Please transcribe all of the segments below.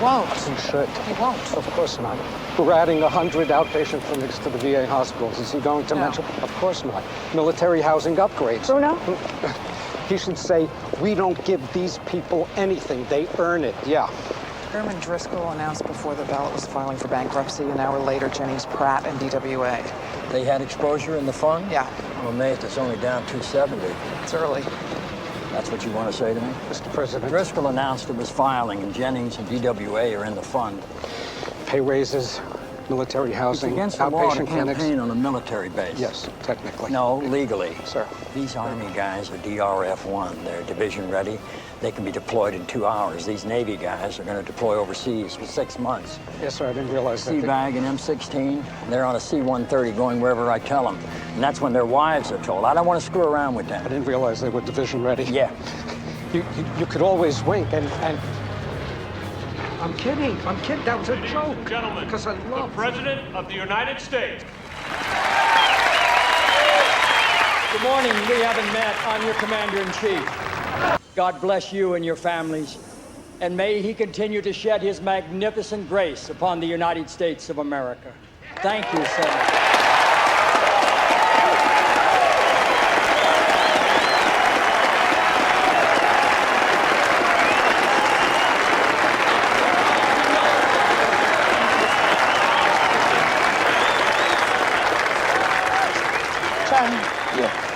Won't. He should. He won't. Of course not. We're adding 100 outpatient clinics to the VA hospitals. Is he going to mention? Of course not. Military housing upgrades. Bruno? He should say, we don't give these people anything. They earn it. Yeah. Herman Driscoll announced before the ballot was filing for bankruptcy. An hour later, Jennings Pratt and DWA. They had exposure in the fund? Yeah. I'm amazed it's only down 270. It's early. That's what you want to say to me? Mr. President. Driscoll announced it was filing, and Jennings and DWA are in the fund. Pay raises, military housing, It's against the law to outpatient clinics. campaign on a military base. Yes, technically. No, legally. Sir. These Army guys are DRF-1. They're division ready. They can be deployed in 2 hours. These Navy guys are going to deploy overseas for 6 months. Yes, sir, I didn't realize that. C-Bag and M16, they're on a C-130 going wherever I tell them. And that's when their wives are told. I don't want to screw around with them. I didn't realize they were division ready. Yeah. You could always wink and... I'm kidding. That was a joke. Ladies and gentlemen, because I love the President of the United States. Good morning. We haven't met. I'm your Commander-in-Chief. God bless you and your families, and may he continue to shed his magnificent grace upon the United States of America. Thank you, Senator.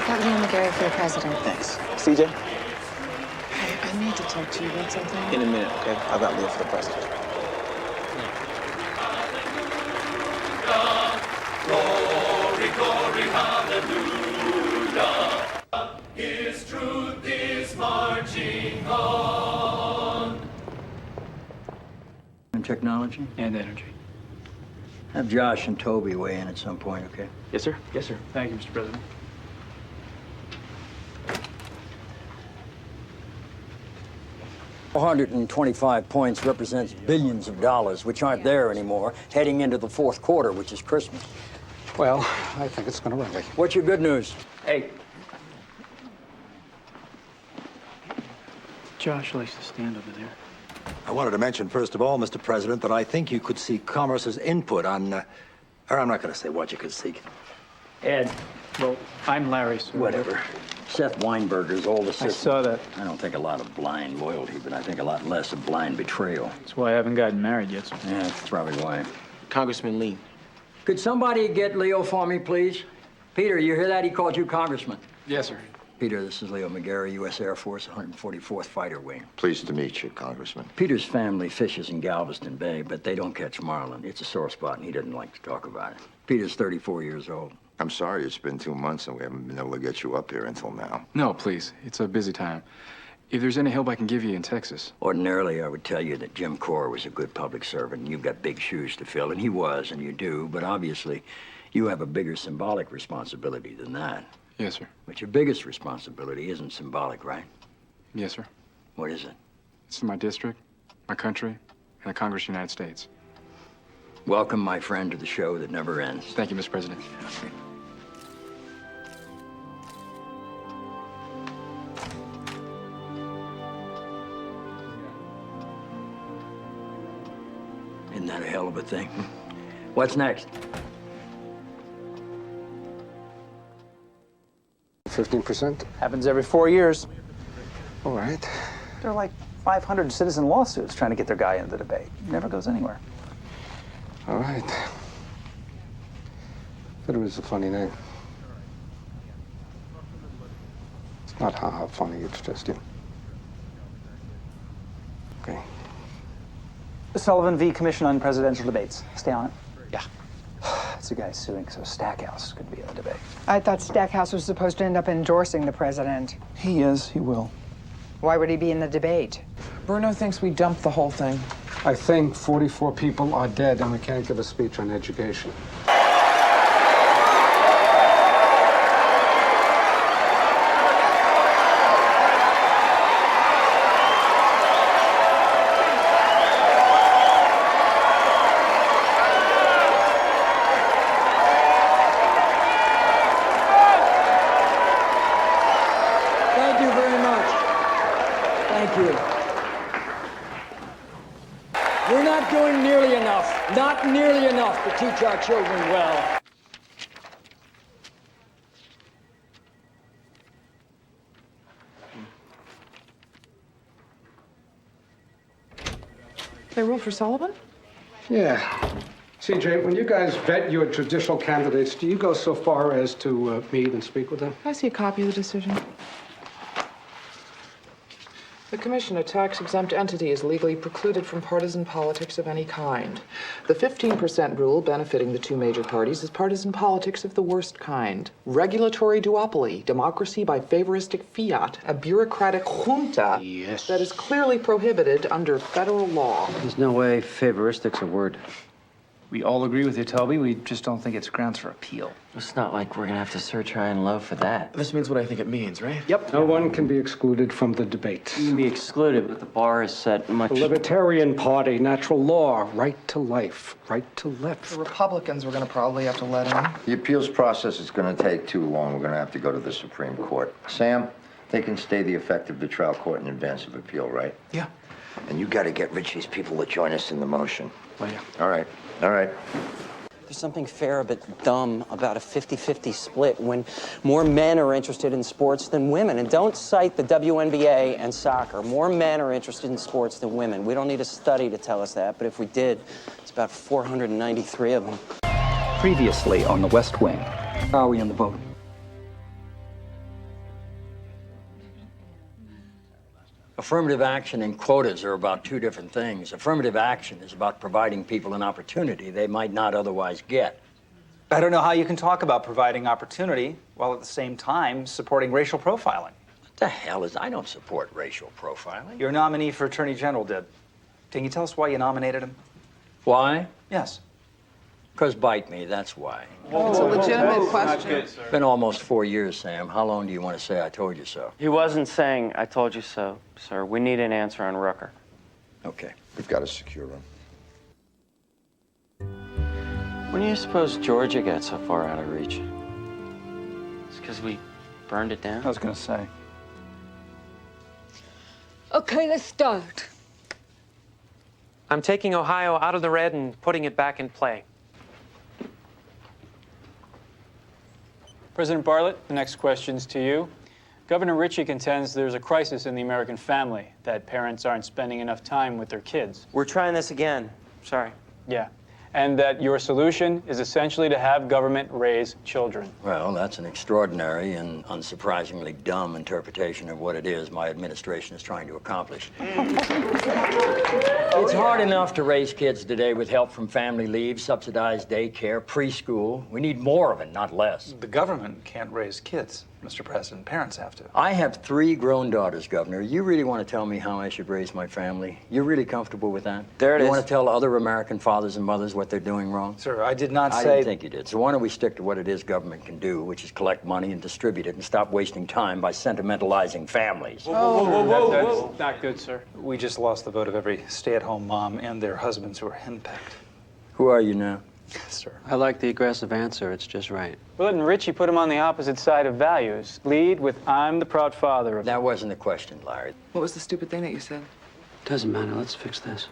Got Liam McGarry for the president. Thanks. CJ? Hey, I need to talk to you about something. In a minute, okay? I got Leah for the president. Glory, glory, hallelujah. His truth is marching on. And technology? And energy. Have Josh and Toby weigh in at some point, okay? Yes, sir. Yes, sir. Thank you, Mr. President. $425 points represents billions of dollars, which aren't there anymore, heading into the fourth quarter, which is Christmas. Well, I think it's going to rally. What's your good news? Hey. Josh likes to stand over there. I wanted to mention, first of all, Mr. President, that I think you could seek Commerce's input on, or I'm not going to say what you could seek. Ed, well, I'm Larry, so... Whatever. Seth Weinberger's old assistant. I saw that. I don't think a lot of blind loyalty, but I think a lot less of blind betrayal. That's why I haven't gotten married yet, sir. Yeah, that's probably why. Congressman Lee. Could somebody get Leo for me, please? Peter, you hear that? He called you Congressman. Yes, sir. Peter, this is Leo McGarry, U.S. Air Force, 144th Fighter Wing. Pleased to meet you, Congressman. Peter's family fishes in Galveston Bay, but they don't catch marlin. It's a sore spot, and he doesn't like to talk about it. Peter's 34 years old. I'm sorry it's been 2 months and we haven't been able to get you up here until now. No, please. It's a busy time. If there's any help I can give you in Texas. Ordinarily, I would tell you that Jim Corr was a good public servant, and you've got big shoes to fill, and he was, and you do, but obviously, you have a bigger symbolic responsibility than that. Yes, sir. But your biggest responsibility isn't symbolic, right? Yes, sir. What is it? It's my district, my country, and the Congress of the United States. Welcome, my friend, to the show that never ends. Thank you, Mr. President. Okay. Isn't that a hell of a thing? What's next? 15%? Happens every 4 years. All right. There are like 500 citizen lawsuits trying to get their guy into the debate. Never goes anywhere. All right. But it was a funny name. It's not ha-ha funny, it's just you. Okay. Sullivan v. Commission on Presidential Debates. Stay on it. Yeah. It's a guy suing, so Stackhouse could be in the debate. I thought Stackhouse was supposed to end up endorsing the president. He is. He will. Why would he be in the debate? Bruno thinks we dumped the whole thing. I think 44 people are dead and we can't give a speech on education. Thank you very much. Thank you. We're not doing nearly enough, not nearly enough to teach our children well. They rule for Sullivan? Yeah. CJ, when you guys vet your judicial candidates, do you go so far as to meet and speak with them? I see a copy of the decision. The commission, a tax-exempt entity, is legally precluded from partisan politics of any kind. The 15% rule benefiting the two major parties is partisan politics of the worst kind. Regulatory duopoly, democracy by favoristic fiat, a bureaucratic junta that is clearly prohibited under federal law. There's no way favoristic's a word. We all agree with you, Toby. We just don't think it's grounds for appeal. It's not like we're gonna have to search high and low for that. This means what I think it means, right? Yep. No one can be excluded from the debate. You can be excluded, but the bar is set much... The Libertarian Party, natural law, right to life, right to live. The Republicans we're going to probably have to let in. The appeals process is going to take too long. We're going to have to go to the Supreme Court. Sam, they can stay the effect of the trial court in advance of appeal, right? Yeah. And you got to get Richie's people to join us in the motion. Well, yeah. All right. All right. There's something fair but dumb about a 50-50 split when more men are interested in sports than women. And don't cite the WNBA and soccer. More men are interested in sports than women. We don't need a study to tell us that, but if we did, it's about 493 of them. Previously on the West Wing. How are we on the vote? Affirmative action and quotas are about two different things. Affirmative action is about providing people an opportunity they might not otherwise get. I don't know how you can talk about providing opportunity while at the same time supporting racial profiling. What the hell is... I don't support racial profiling. Your nominee for Attorney General did. Can you tell us why you nominated him? Why? Yes. Because bite me, that's why. It's a legitimate question. It's been almost 4 years, Sam. How long do you want to say I told you so? He wasn't saying, I told you so, sir. We need an answer on Rooker. Okay. We've got to secure him. When do you suppose Georgia got so far out of reach? It's because we burned it down? I was going to say. Okay, let's start. I'm taking Ohio out of the red and putting it back in play. President Bartlett, the next question's to you. Governor Ritchie contends there's a crisis in the American family, that parents aren't spending enough time with their kids. We're trying this again. Sorry. Yeah. And that your solution is essentially to have government raise children. Well, that's an extraordinary and unsurprisingly dumb interpretation of what it is my administration is trying to accomplish. It's hard enough to raise kids today with help from family leave, subsidized daycare, preschool. We need more of it, not less. The government can't raise kids, Mr. President. Parents have to. I have 3 grown daughters, Governor. You really want to tell me how I should raise my family? You're really comfortable with that? There it is. You want to tell other American fathers and mothers what they're doing wrong? Sir, I did not say... I didn't think you did. So why don't we stick to what it is government can do, which is collect money and distribute it and stop wasting time by sentimentalizing families. That's not good, sir. We just lost the vote of every stay-at-home mom and their husbands who are henpecked. Who are you now? Sir. I like the aggressive answer. It's just right. We're letting Ritchie put him on the opposite side of values. Lead with, I'm the proud father of... That wasn't the question, Larry. What was the stupid thing that you said? Doesn't matter. Let's fix this.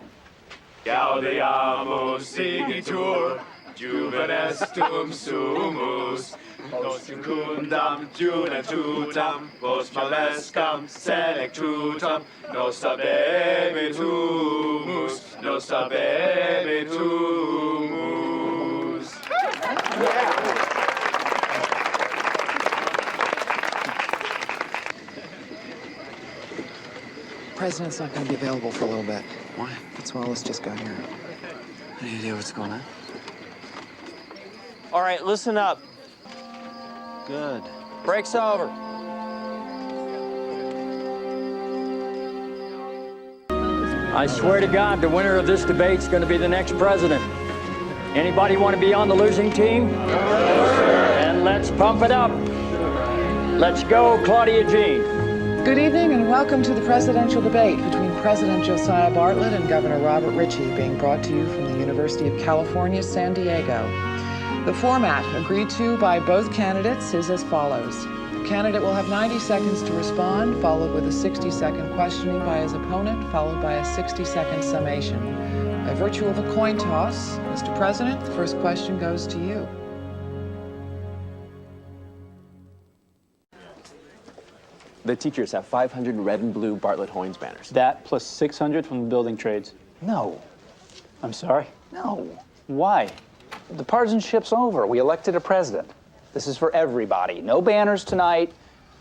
Gaudeamus sigitur, juvenestum sumus, nos secundam juventutam, post malescam selectutam, nos habemus humus, nos habemus humus. President's not going to be available for a little bit. Why? That's why Wallace just got here. Any idea what's going on? All right, listen up. Good. Break's over. I swear to God, the winner of this debate's going to be the next president. Anybody want to be on the losing team? And let's pump it up. Let's go, Claudia Jean. Good evening and welcome to the presidential debate between President Josiah Bartlett and Governor Robert Ritchie, being brought to you from the University of California, San Diego. The format agreed to by both candidates is as follows. The candidate will have 90 seconds to respond, followed with a 60-second questioning by his opponent, followed by a 60-second summation. By virtue of a coin toss, Mr. President, the first question goes to you. The teachers have 500 red and blue Bartlett Hoynes banners. That plus 600 from the building trades. No. I'm sorry? No. Why? The partisanship's over. We elected a president. This is for everybody. No banners tonight.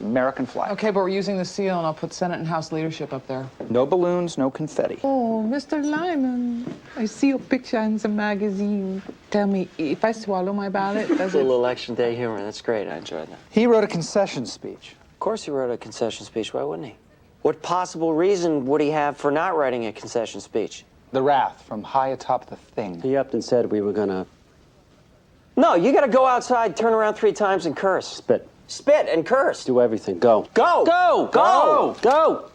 American flag. Okay, but we're using the seal, and I'll put Senate and House leadership up there. No balloons, no confetti. Oh, Mr. Lyman, I see your picture in the magazine. Tell me, if I swallow my ballot, does it... Little election day humor. That's great. I enjoyed that. He wrote a concession speech. Of course he wrote a concession speech. Why wouldn't he? What possible reason would he have for not writing a concession speech? The wrath from high atop the thing. He upped and said we were gonna... No, you gotta go outside, turn around 3 times and curse. Spit. Spit and curse. Do everything. Go. Go! Go! Go! Go!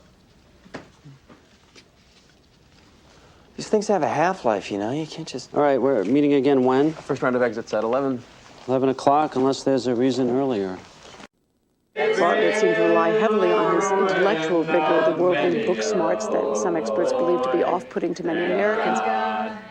These things have a half-life, you know? You can't just... All right, we're meeting again when? First round of exits at 11. 11 o'clock, unless there's a reason earlier. Bartlett seemed to rely heavily on his intellectual vigor, the worldly book smarts that some experts believe to be off-putting to many Americans.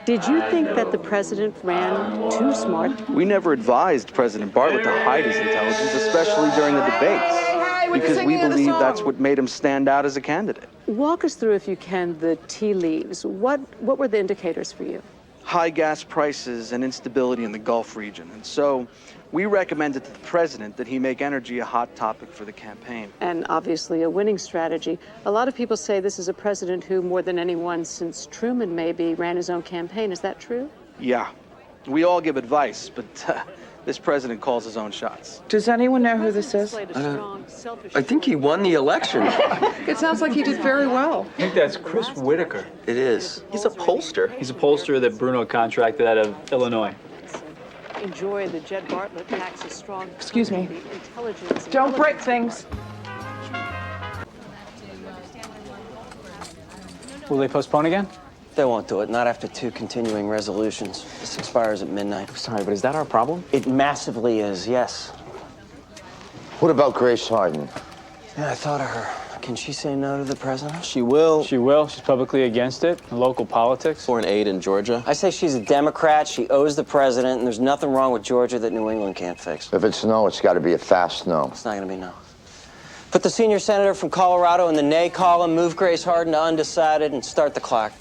Did you think that the president ran too smart? We never advised President Bartlett to hide his intelligence, especially during the debates, because we believe that's what made him stand out as a candidate. Walk us through, if you can, the tea leaves. What were the indicators for you? High gas prices and instability in the Gulf region. And so we recommended to the president that he make energy a hot topic for the campaign. And obviously a winning strategy. A lot of people say this is a president who, more than anyone since Truman maybe, ran his own campaign. Is that true? Yeah. We all give advice, but this president calls his own shots. Does anyone know who this is? I think he won the election. It sounds like he did very well. I think that's Chris Whitaker. It is. He's a pollster. He's a pollster that Bruno contracted out of Illinois. Enjoy the Jed Bartlett packs a strong... Excuse me. Intelligence. Don't break things. Will they postpone again? They won't do it, not after 2 continuing resolutions. This expires at midnight. Sorry, but is that our problem? It massively is, yes. What about Grace Harden? Yeah, I thought of her. Can she say no to the president? She will. She will. She's publicly against it. Local politics. Foreign aid in Georgia. I say she's a Democrat, she owes the president, and there's nothing wrong with Georgia that New England can't fix. If it's no, it's got to be a fast no. It's not gonna be no. Put the senior senator from Colorado in the nay column, move Grace Harden to undecided, and start the clock.